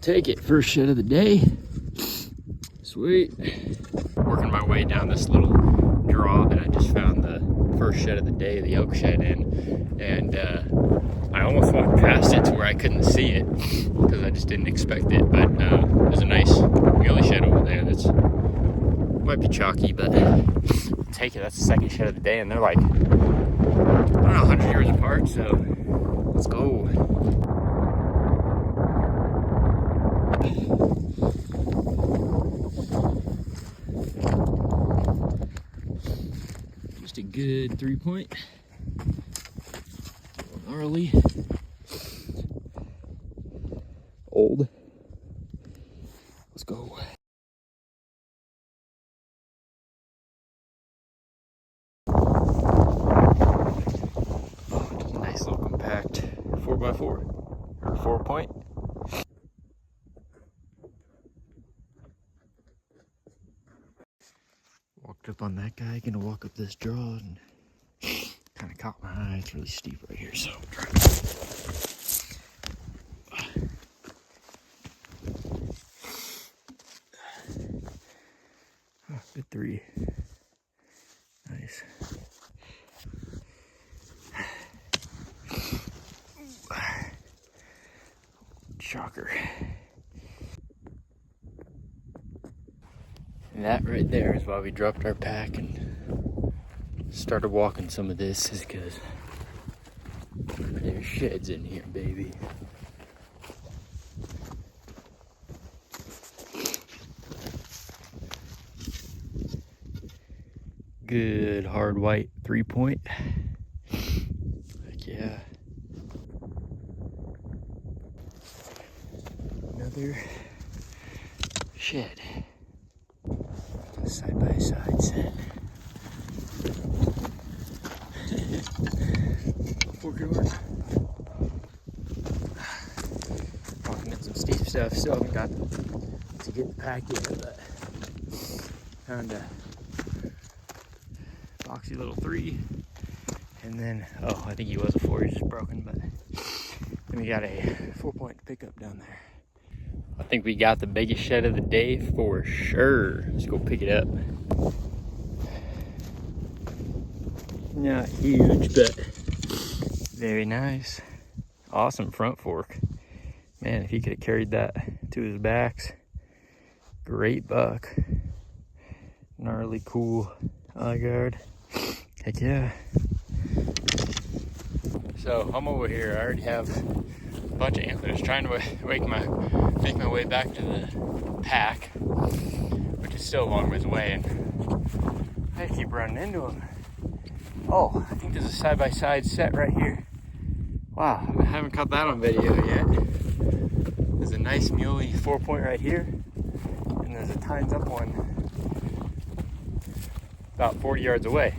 take it. First shed of the day. Sweet. Working my way down this little draw that I just found the first shed of the day, the elk shed in. And I almost walked past it to where I couldn't see it because I just didn't expect it. But there's a nice muley shed over there that's might be chalky, but take it. That's the second shed of the day, and they're like, I don't know, 100 yards apart, so let's go. Just a good 3-point. Gnarly. Old. Let's go. Oh, just a nice little compact 4x4 or 4-point. Walked up on that guy, gonna walk up this draw, and kind of caught my eye. It's really steep right here, so I'm trying to... good 3. Nice. Shocker. And that right there is why we dropped our pack and started walking some of this, is because there's sheds in here, baby. Good hard white 3-point. Heck yeah. Another shed. Side by side set. Working hard. Walking in some steep stuff. Still haven't got to get the pack yet, but found a boxy little 3. And then, oh, I think he was a 4, he's just broken, but then we got a 4-point pickup down there. I think we got the biggest shed of the day for sure. Let's go pick it up. Not huge, but very nice. Awesome front fork. Man, if he could have carried that to his backs, great buck. Gnarly cool eye guard. Heck yeah. So I'm over here. I already have a bunch of antlers, trying to make my way back to the pack, which is still a long ways away, and I keep running into them. Oh, I think there's a side-by-side set right here. Wow, I haven't caught that on video yet. There's a nice muley 4-point right here, and there's a tines up one about 40 yards away.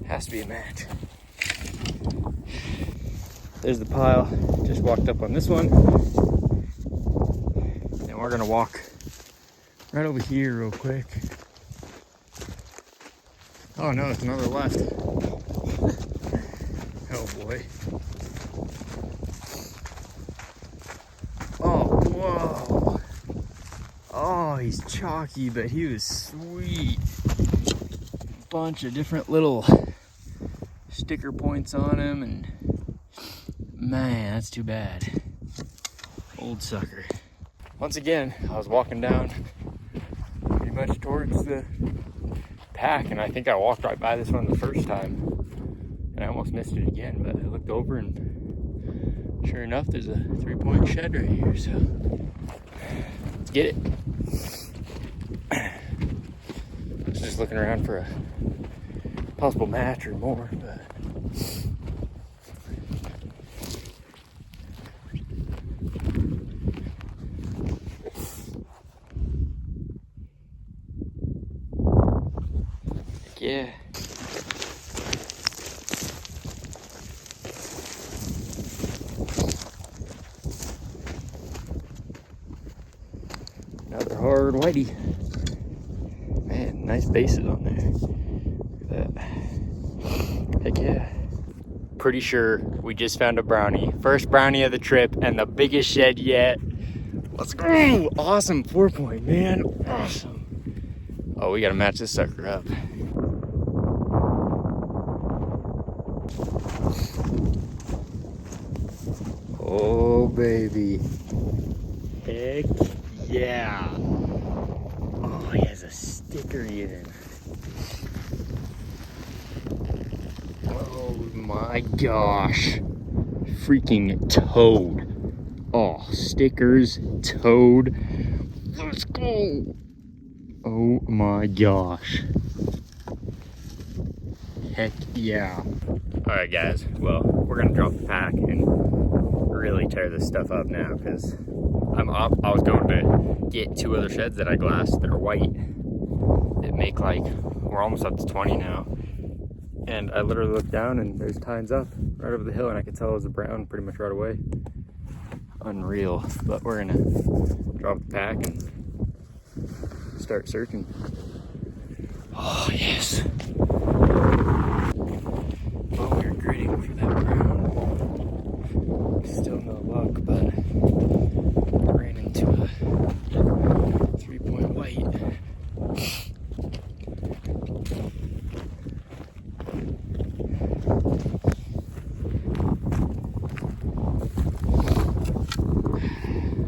Has to be a match. There's the pile. Just walked up on this one. And we're gonna walk right over here real quick. Oh no, it's another left. Oh boy. Oh, whoa. Oh, he's chalky, but he was sweet. Bunch of different little sticker points on him, and man, that's too bad. Old sucker. Once again, I was walking down pretty much towards the pack, and I think I walked right by this one the first time, and I almost missed it again, but I looked over, and sure enough, there's a 3-point shed right here, so let's get it. I was just looking around for a possible match or more, but yeah. Another hard whitey. Man, nice bases on there. Look at that. Heck yeah. Pretty sure we just found a brownie. First brownie of the trip and the biggest shed yet. Let's go. Awesome 4-point, man. Awesome. Oh, we gotta match this sucker up. Oh, baby. Heck yeah. Oh, he has a sticker even. Oh my gosh. Freaking toad. Oh, stickers, toad. Let's go. Oh my gosh. Heck yeah. All right, guys. Well, we're gonna drop the pack and really tear this stuff up now because I was going to get 2 other sheds that I glassed that are white that make like, we're almost up to 20 now. And I literally looked down and there's tines up right over the hill and I could tell it was a brown pretty much right away. Unreal. But we're gonna drop the pack and start searching. Oh yes. Well, we were gritting for that brown. Still no luck, but ran into a 3-point white.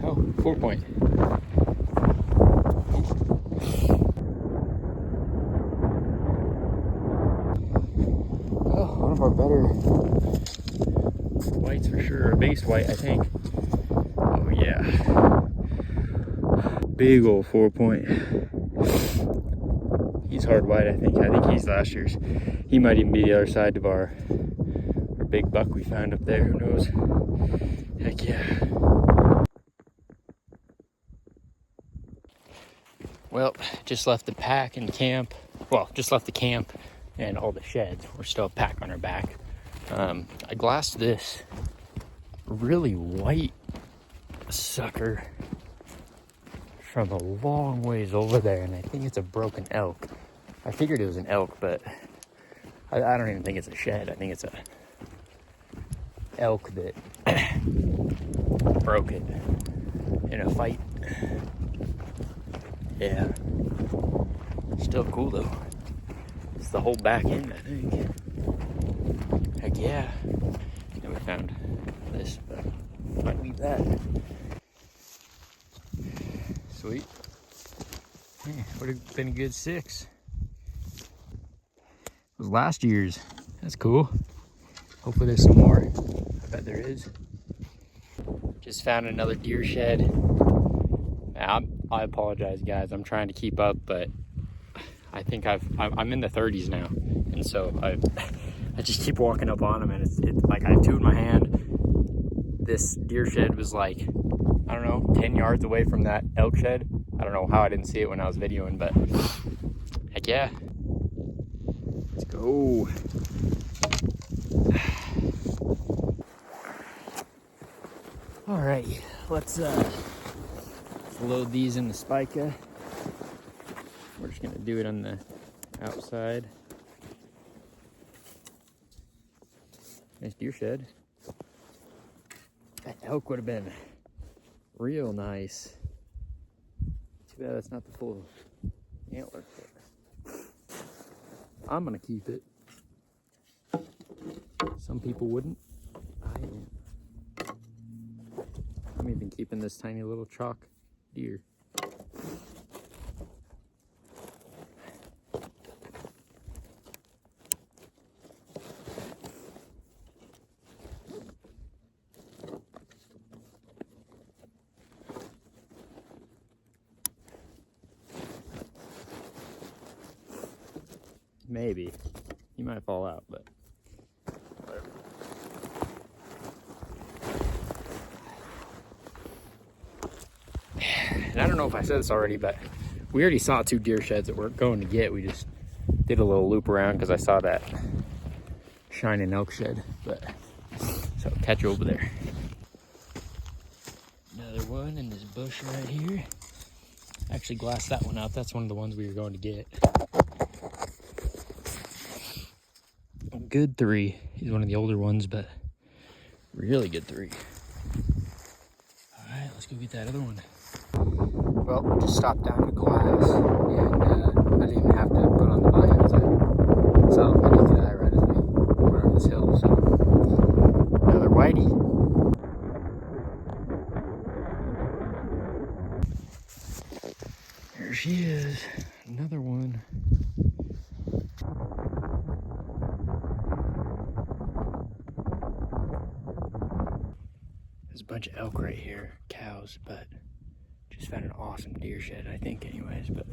Oh, 4-point. Oh, one of our better whites for sure. A base white, I think. Oh yeah. Big old 4-point. He's hard white, I think. I think he's last year's. He might even be the other side of our big buck we found up there. Who knows? Heck yeah. Well, just left the pack and camp. Well, just left the camp and all the sheds. We're still a pack on our back. I glassed this really white sucker from a long ways over there, and I think it's a broken elk. I figured it was an elk, but I don't even think it's a shed. I think it's a elk that broke it in a fight. Yeah. Still cool though. It's the whole back end, I think. Heck yeah. And we found this, but might leave that. Sweet. Yeah, would have been a good 6. It was last year's. That's cool. Hopefully there's some more. I bet there is. Just found another deer shed. I apologize, guys. I'm trying to keep up, but I think I'm in the 30s now, and so I just keep walking up on them, and it's like I have 2 in my hand. This deer shed was like, I don't know, 10 yards away from that elk shed. I don't know how I didn't see it when I was videoing, but heck yeah. Let's go. All right, let's load these in the spica. We're just gonna do it on the outside. Nice deer shed. That elk would have been real nice. Too bad that's not the full antler. I'm gonna keep it. Some people wouldn't. I am. I'm even keeping this tiny little chalk deer. Maybe. He might fall out, but whatever. And I don't know if I said this already, but we already saw 2 deer sheds that we're going to get. We just did a little loop around because I saw that shining elk shed. But so catch you over there. Another one in this bush right here. Actually glassed that one out. That's one of the ones we were going to get. Good 3. He's one of the older ones, but really good 3. All right, let's go get that other one. Well, we just stopped down to Glass, and I didn't even have to put on the buy-ins. I saw my naked eye right as we went over this hill, so another whitey. There she is, another one. There's a bunch of elk right here, cows, but just found an awesome deer shed, I think, anyways, but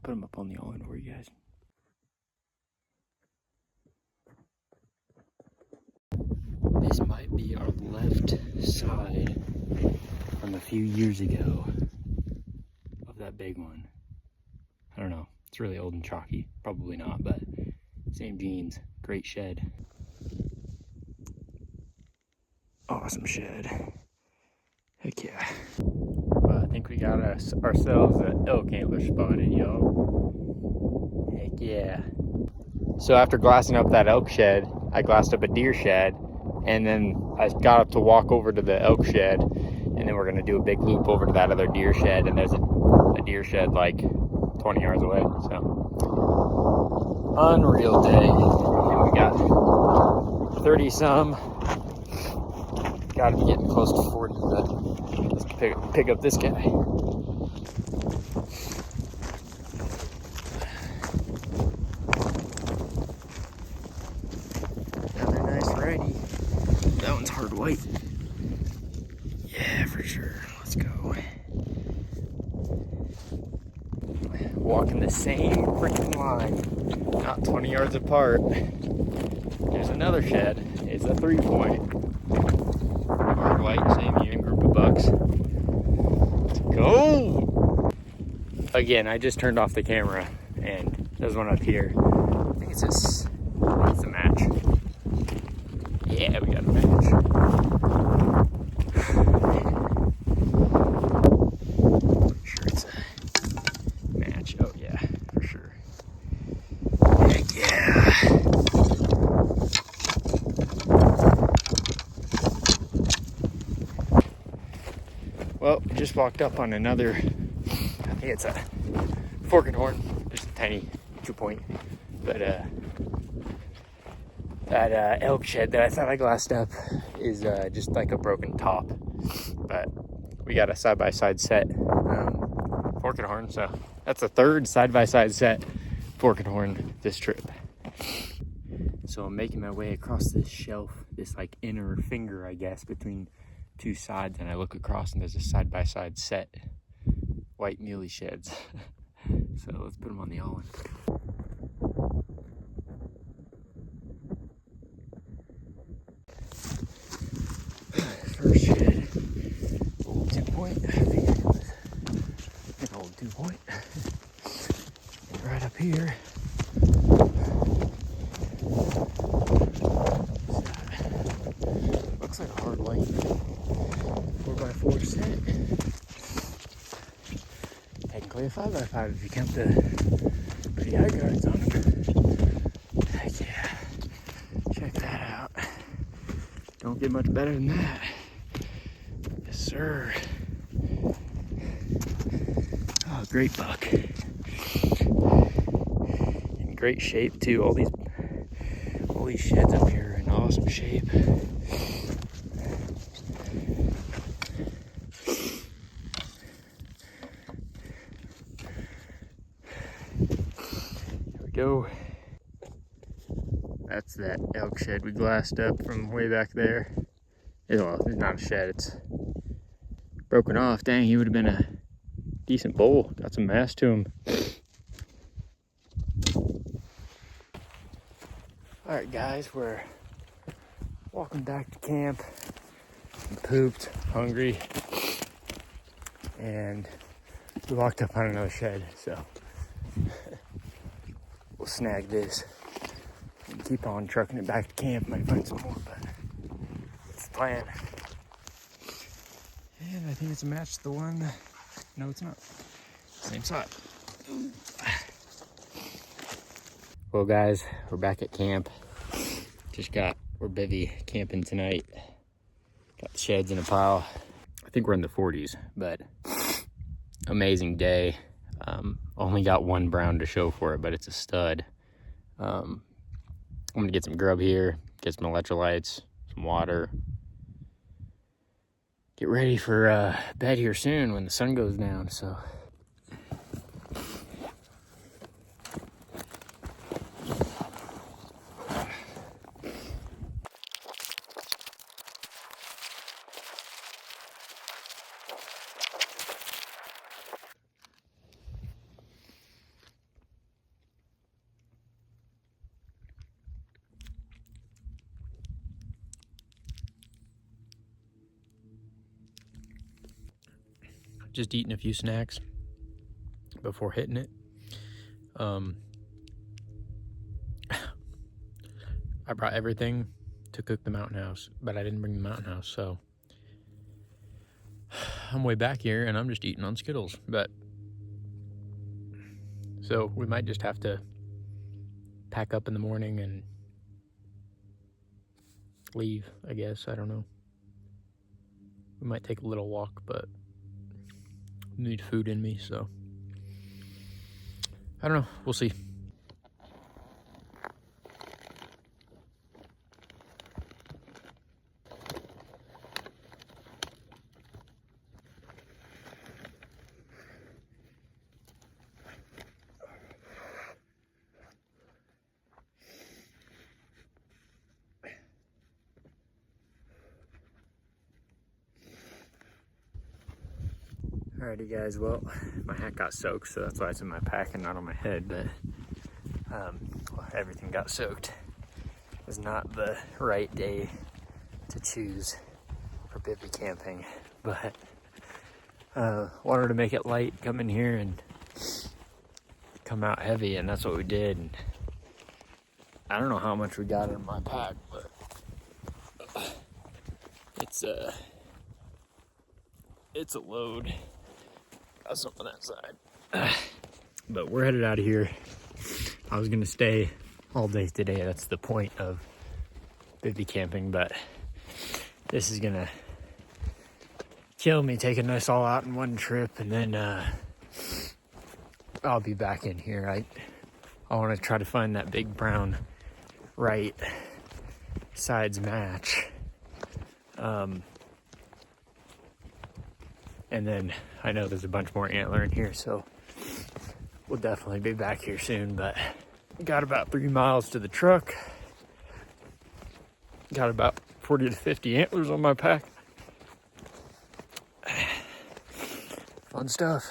put them up on the all-in for you guys. This might be our left side from a few years ago of that big one. I don't know, it's really old and chalky, probably not, but same genes, great shed. Awesome shed. Heck yeah. Well, I think we got ourselves an elk antler spotted, y'all. Heck yeah. So after glassing up that elk shed, I glassed up a deer shed, and then I got up to walk over to the elk shed, and then we're gonna do a big loop over to that other deer shed, and there's a deer shed like 20 yards away, so. Unreal day. And we got 30 some. Gotta be getting close to 40, but let's pick up this guy. Another nice righty. That one's hard white. Yeah, for sure. Let's go. Walking the same freaking line, not 20 yards apart. There's another shed. It's a 3-point. Hard white, same group of bucks. Let's go! Again, I just turned off the camera, and there's one up here. I think it's a match. Yeah, we got a match. Pretty sure it's a match. Oh yeah, for sure. Heck yeah! Well, just walked up on another, I think it's a forked horn, just a tiny 2-point, but that elk shed that I thought I glassed up is just like a broken top, but we got a side-by-side set forked horn, so that's the third side-by-side set forked horn this trip. So I'm making my way across this shelf, this like inner finger, I guess, between two sides, and I look across and there's a side-by-side set white muley sheds. So let's put them on the all-in. First shed, old 2-point. I think it was an old 2-point. And right up here, looks like a hard white 4x4 set. Technically a 5x5 if you count the pretty high guards on them. Heck yeah. Check that out. Don't get much better than that. Yes, sir. Oh, great buck. In great shape too. All these sheds up here are in awesome shape. Go. That's that elk shed we glassed up from way back there. Well, it's not a shed, it's broken off. Dang, he would have been a decent bull. Got some mass to him. Alright guys, we're walking back to camp. I'm pooped, hungry, and we walked up on another shed, so we'll snag this and keep on trucking it back to camp. Might find some more, but that's the plan. And I think it's a match to the one. No, it's not. Same spot. Well guys, we're back at camp. We're bivvy camping tonight. Got the sheds in a pile. I think we're in the 40s, but amazing day. Only got one brown to show for it, but it's a stud. I'm gonna get some grub here, get some electrolytes, some water. Get ready for bed here soon when the sun goes down, so. Just eating a few snacks before hitting it. I brought everything to cook the mountain house, but I didn't bring the mountain house, so I'm way back here and I'm just eating on Skittles. But so we might just have to pack up in the morning and leave, I guess. I don't know. We might take a little walk, but need food in me, so I don't know. We'll see. Alrighty guys, well, my hat got soaked, so that's why it's in my pack and not on my head, but everything got soaked. It was not the right day to choose for bivvy camping, but wanted to make it light, come in here and come out heavy, and that's what we did. And I don't know how much we got in my pack, but it's a load. Got some on that side. But we're headed out of here. I was gonna stay all day today. That's the point of bivvy camping, but this is gonna kill me taking us all out in one trip, and then I'll be back in here. I want to try to find that big brown right sides match. And then I know there's a bunch more antler in here, so we'll definitely be back here soon. But got about 3 miles to the truck. Got about 40 to 50 antlers on my pack. Fun stuff.